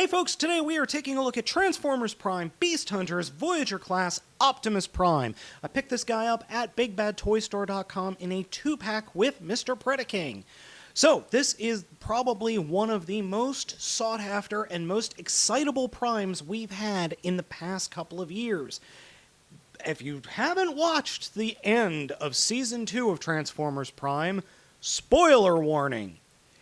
folks, today we are taking a look at Transformers Prime, Beast Hunters, Voyager class, Optimus Prime. I picked this guy up at BigBadToyStore.com in a 2-pack with Mr. Predaking. So, this is probably one of the most sought-after and most excitable primes we've had in the past couple of years. If you haven't watched the end of Season 2 of Transformers Prime, spoiler warning,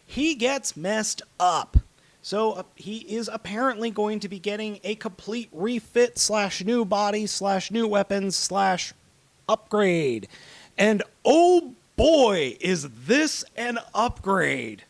he gets messed up. So he is apparently going to be getting a complete refit / new body / new weapons / upgrade. And oh boy, is this an upgrade!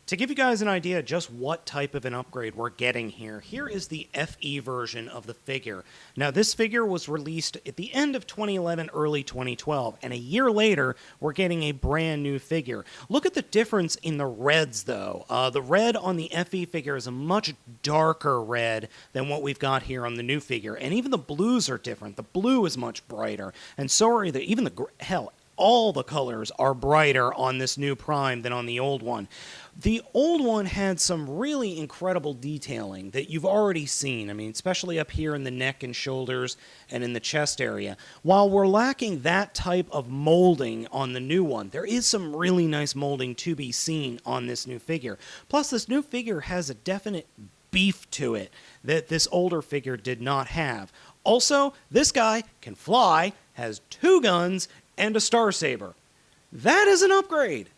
To give you guys an idea just what type of an upgrade we're getting here, here is the FE version of the figure. Now this figure was released at the end of 2011, early 2012, and a year later we're getting a brand new figure. Look at the difference in the reds though. The red on the FE figure is a much darker red than what we've got here on the new figure, and even the blues are different. The blue is much brighter, and so are even the hell, all the colors are brighter on this new Prime than on the old one. The old one had some really incredible detailing that you've already seen. I mean, especially up here in the neck and shoulders and in the chest area. While we're lacking that type of molding on the new one, there is some really nice molding to be seen on this new figure. Plus, this new figure has a definite beef to it that this older figure did not have. Also, this guy can fly, has 2 guns, and a Star Saber. That is an upgrade!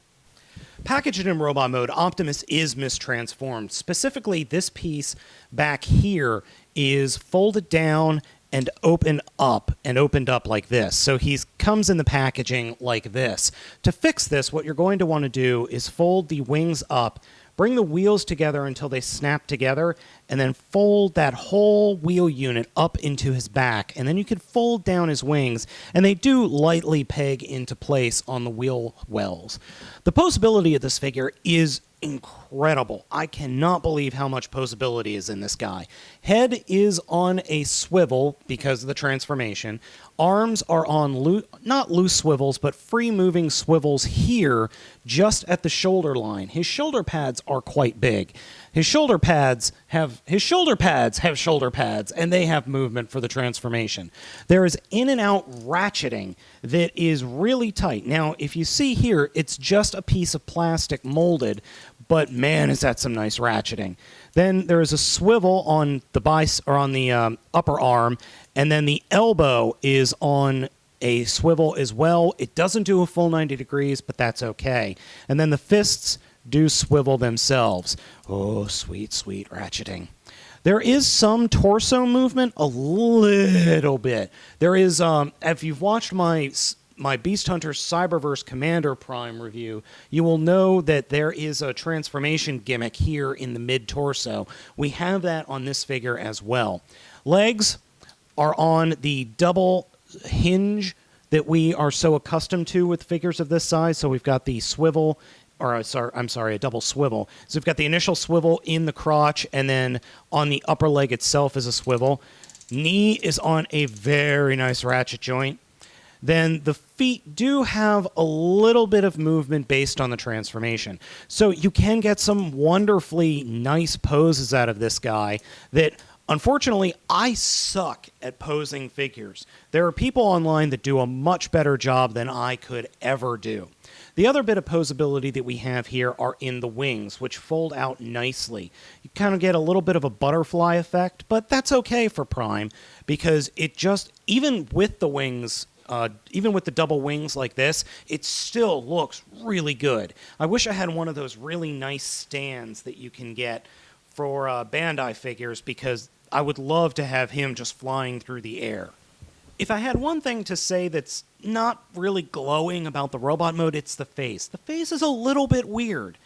Packaged in robot mode, Optimus is mistransformed. Specifically, this piece back here is folded down and opened up like this. So he comes in the packaging like this. To fix this, what you're going to want to do is fold the wings up, bring the wheels together until they snap together, and then fold that whole wheel unit up into his back. And then you can fold down his wings, and they do lightly peg into place on the wheel wells. The posability of this figure is incredible. I cannot believe how much posability is in this guy. Head is on a swivel because of the transformation. Arms are on not loose swivels, but free-moving swivels here just at the shoulder line. His shoulder pads are quite big. His shoulder pads have shoulder pads, and they have movement for the transformation. There is in and out ratcheting that is really tight. Now, if you see here, it's just a piece of plastic molded, but man, is that some nice ratcheting. Then there is a swivel on the upper arm, and then the elbow is on a swivel as well. It doesn't do a full 90 degrees, but that's okay. And then the fists do swivel themselves. Oh, sweet, sweet ratcheting. There is some torso movement, a little bit. There is, if you've watched my Beast Hunter Cyberverse Commander Prime review, you will know that there is a transformation gimmick here in the mid-torso. We have that on this figure as well. Legs are on the double hinge that we are so accustomed to with figures of this size. So we've got the swivel, a double swivel. So we've got the initial swivel in the crotch, and then on the upper leg itself is a swivel. Knee is on a very nice ratchet joint. Then the feet do have a little bit of movement based on the transformation. So you can get some wonderfully nice poses out of this guy that, unfortunately, I suck at posing figures. There are people online that do a much better job than I could ever do. The other bit of posability that we have here are in the wings, which fold out nicely. You kind of get a little bit of a butterfly effect, but that's okay for Prime, because it just, even with the wings, even with the double wings like this, it still looks really good. I wish I had one of those really nice stands that you can get for Bandai figures, because I would love to have him just flying through the air. If I had one thing to say that's not really glowing about the robot mode, it's the face. The face is a little bit weird.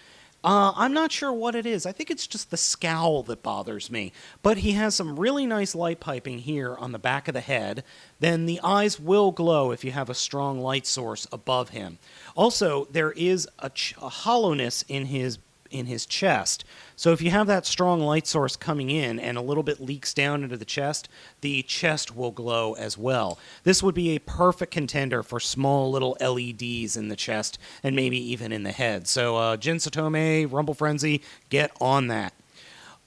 I'm not sure what it is. I think it's just the scowl that bothers me. But he has some really nice light piping here on the back of the head. Then the eyes will glow if you have a strong light source above him. Also, there is a hollowness in his chest. So if you have that strong light source coming in and a little bit leaks down into the chest will glow as well. This would be a perfect contender for small little LEDs in the chest and maybe even in the head. So Jin Satome, Rumble Frenzy, get on that.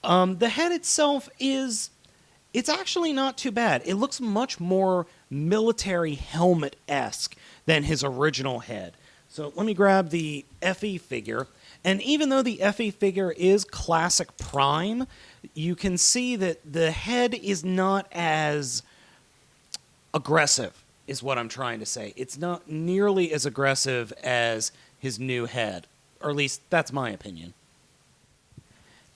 The head itself it's actually not too bad. It looks much more military helmet-esque than his original head. So let me grab the FE figure. And even though the FE figure is classic Prime, you can see that the head is not as aggressive, is what I'm trying to say. It's not nearly as aggressive as his new head, or at least that's my opinion.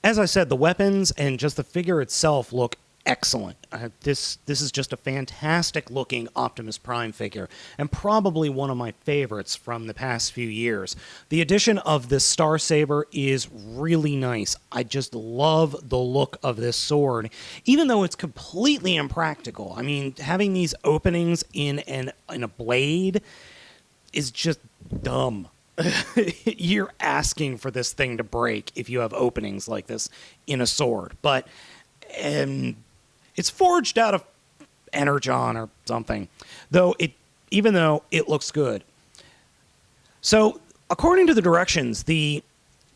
As I said, the weapons and just the figure itself look excellent. This is just a fantastic looking Optimus Prime figure, and probably one of my favorites from the past few years. The addition of this Star Saber is really nice. I just love the look of this sword, even though it's completely impractical. I mean, having these openings in a blade is just dumb. You're asking for this thing to break if you have openings like this in a sword. But it's forged out of Energon or something, even though it looks good. So, according to the directions, the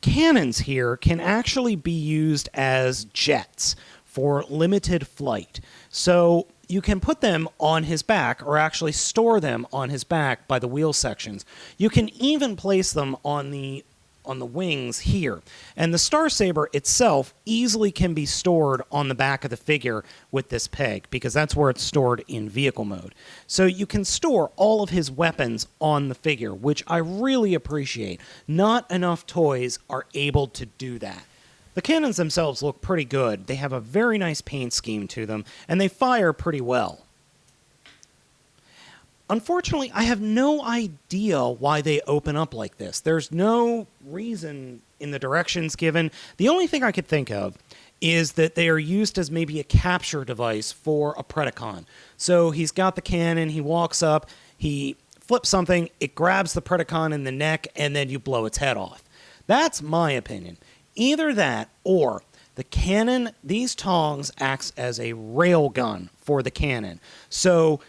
cannons here can actually be used as jets for limited flight. So, you can put them on his back, or actually store them on his back by the wheel sections. You can even place them on the wings here. And the Star Saber itself easily can be stored on the back of the figure with this peg, because that's where it's stored in vehicle mode. So you can store all of his weapons on the figure, which I really appreciate. Not enough toys are able to do that. The cannons themselves look pretty good. They have a very nice paint scheme to them, and they fire pretty well. Unfortunately, I have no idea why they open up like this. There's no reason in the directions given. The only thing I could think of is that they are used as maybe a capture device for a Predacon. So he's got the cannon, he walks up, he flips something, it grabs the Predacon in the neck, and then you blow its head off. That's my opinion. Either that, or the cannon, these tongs acts as a rail gun for the cannon. So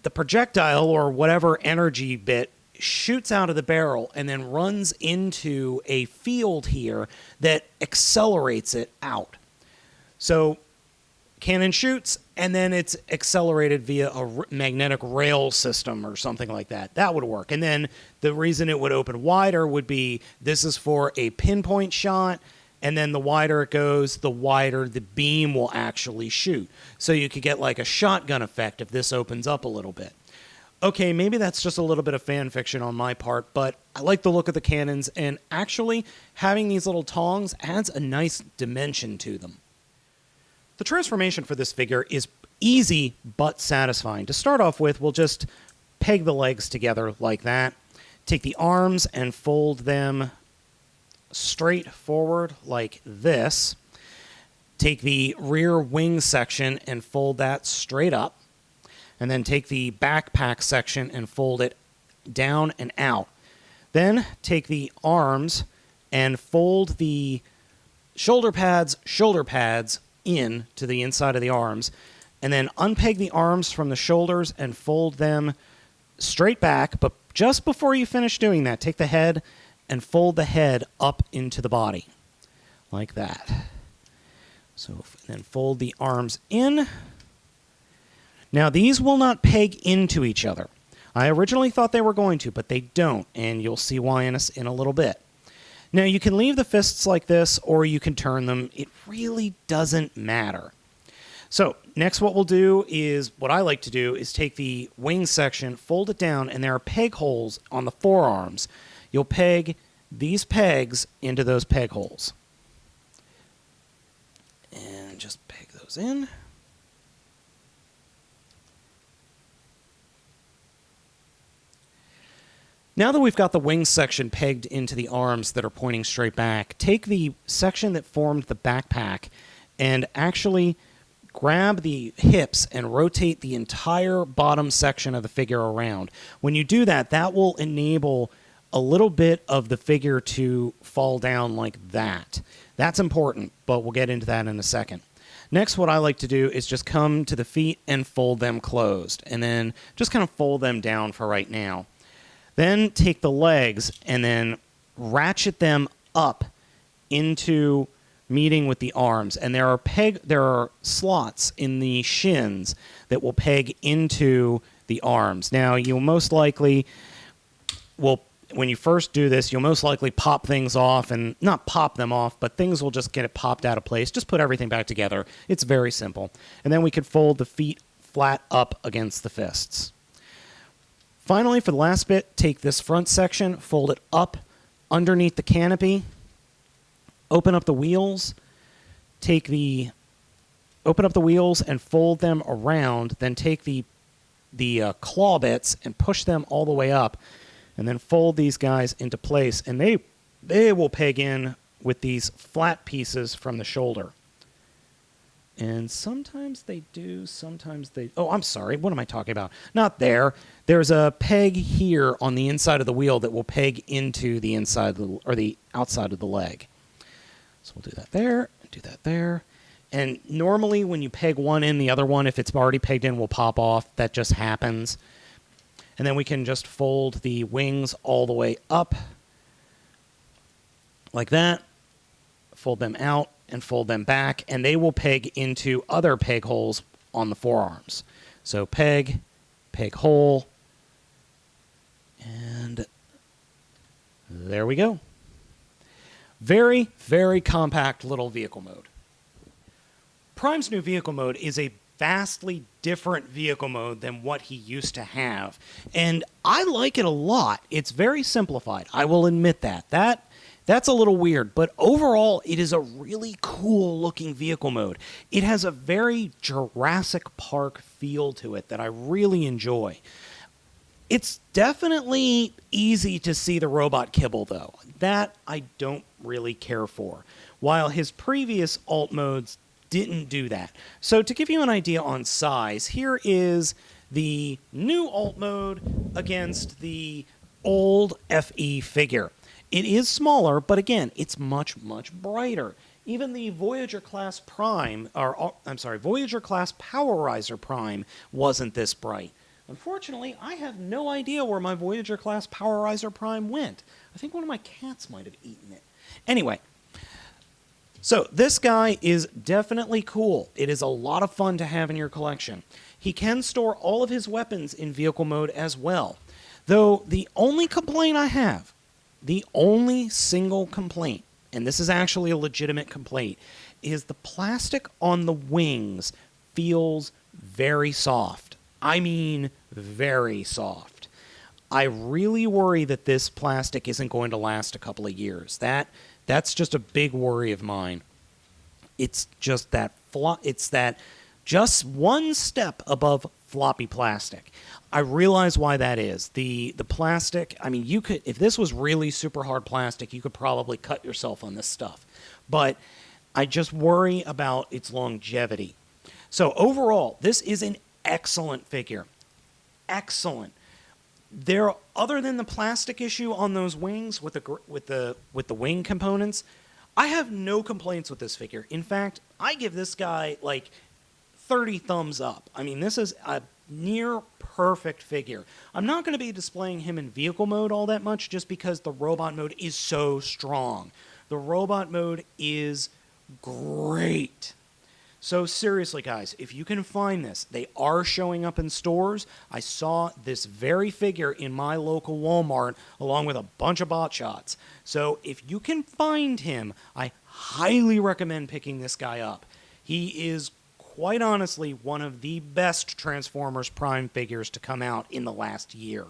the projectile, or whatever energy bit, shoots out of the barrel and then runs into a field here that accelerates it out. So cannon shoots, and then it's accelerated via a magnetic rail system or something like that. That would work. And then the reason it would open wider would be this is for a pinpoint shot, and then the wider it goes, the wider the beam will actually shoot. So you could get like a shotgun effect if this opens up a little bit. Okay, maybe that's just a little bit of fan fiction on my part, but I like the look of the cannons, and actually having these little tongs adds a nice dimension to them. The transformation for this figure is easy but satisfying. To start off with, we'll just peg the legs together like that. Take the arms and fold them straight forward like this. Take the rear wing section and fold that straight up. And then take the backpack section and fold it down and out. Then take the arms and fold the shoulder pads in to the inside of the arms, and then unpeg the arms from the shoulders and fold them straight back. But just before you finish doing that, take the head and fold the head up into the body like that. So then fold the arms in. Now these will not peg into each other. I originally thought they were going to, but they don't, and you'll see why in a little bit. Now, you can leave the fists like this, or you can turn them. It really doesn't matter. So, next what I like to do is take the wing section, fold it down, and there are peg holes on the forearms. You'll peg these pegs into those peg holes. And just peg those in. Now that we've got the wing section pegged into the arms that are pointing straight back, take the section that formed the backpack and actually grab the hips and rotate the entire bottom section of the figure around. When you do that, that will enable a little bit of the figure to fall down like that. That's important, but we'll get into that in a second. Next, what I like to do is just come to the feet and fold them closed, and then just kind of fold them down for right now. Then take the legs and then ratchet them up into meeting with the arms, and there are slots in the shins that will peg into the arms. Now, you'll most likely when you first do this, you'll most likely pop things off, and not pop them off, but things will just get popped out of place. Just put everything back together. It's very simple. And then we could fold the feet flat up against the fists. Finally, for the last bit, take this front section, fold it up underneath the canopy, open up the wheels, open up the wheels and fold them around, then take the claw bits and push them all the way up, and then fold these guys into place, and they will peg in with these flat pieces from the shoulder. And sometimes they do, sometimes they... Oh, I'm sorry. What am I talking about? Not there. There's a peg here on the inside of the wheel that will peg into the inside or the outside of the leg. So we'll do that there, and do that there. And normally when you peg one in, the other one, if it's already pegged in, will pop off. That just happens. And then we can just fold the wings all the way up like that. Fold them out and fold them back, and they will peg into other peg holes on the forearms. So peg, peg hole, and there we go. Very, very compact little vehicle mode. Prime's new vehicle mode is a vastly different vehicle mode than what he used to have, and I like it a lot. It's very simplified. I will admit that. That's a little weird, but overall, it is a really cool-looking vehicle mode. It has a very Jurassic Park feel to it that I really enjoy. It's definitely easy to see the robot kibble, though. That I don't really care for, while his previous alt modes didn't do that. So to give you an idea on size, here is the new alt mode against the old FE figure. It is smaller, but again, it's much, much brighter. Even the Voyager class Prime, Voyager class Powerizer Prime wasn't this bright. Unfortunately, I have no idea where my Voyager class Powerizer Prime went. I think one of my cats might have eaten it. Anyway, so this guy is definitely cool. It is a lot of fun to have in your collection. He can store all of his weapons in vehicle mode as well. Though the only complaint I have, the only single complaint, and this is actually a legitimate complaint, is the plastic on the wings feels very soft. I mean, very soft. I really worry that this plastic isn't going to last a couple of years. That's just a big worry of mine. It's just that just one step above floppy plastic. I realize why that is. The plastic, I mean, you could, if this was really super hard plastic, you could probably cut yourself on this stuff. But I just worry about its longevity. So overall, this is an excellent figure. Excellent. Other than the plastic issue on those wings with the wing components, I have no complaints with this figure. In fact, I give this guy like 30 thumbs up. I mean, this is a near perfect figure. I'm not going to be displaying him in vehicle mode all that much just because the robot mode is so strong. The robot mode is great. So seriously, guys, if you can find this, they are showing up in stores. I saw this very figure in my local Walmart along with a bunch of bot shots. So if you can find him, I highly recommend picking this guy up. He is quite honestly one of the best Transformers Prime figures to come out in the last year.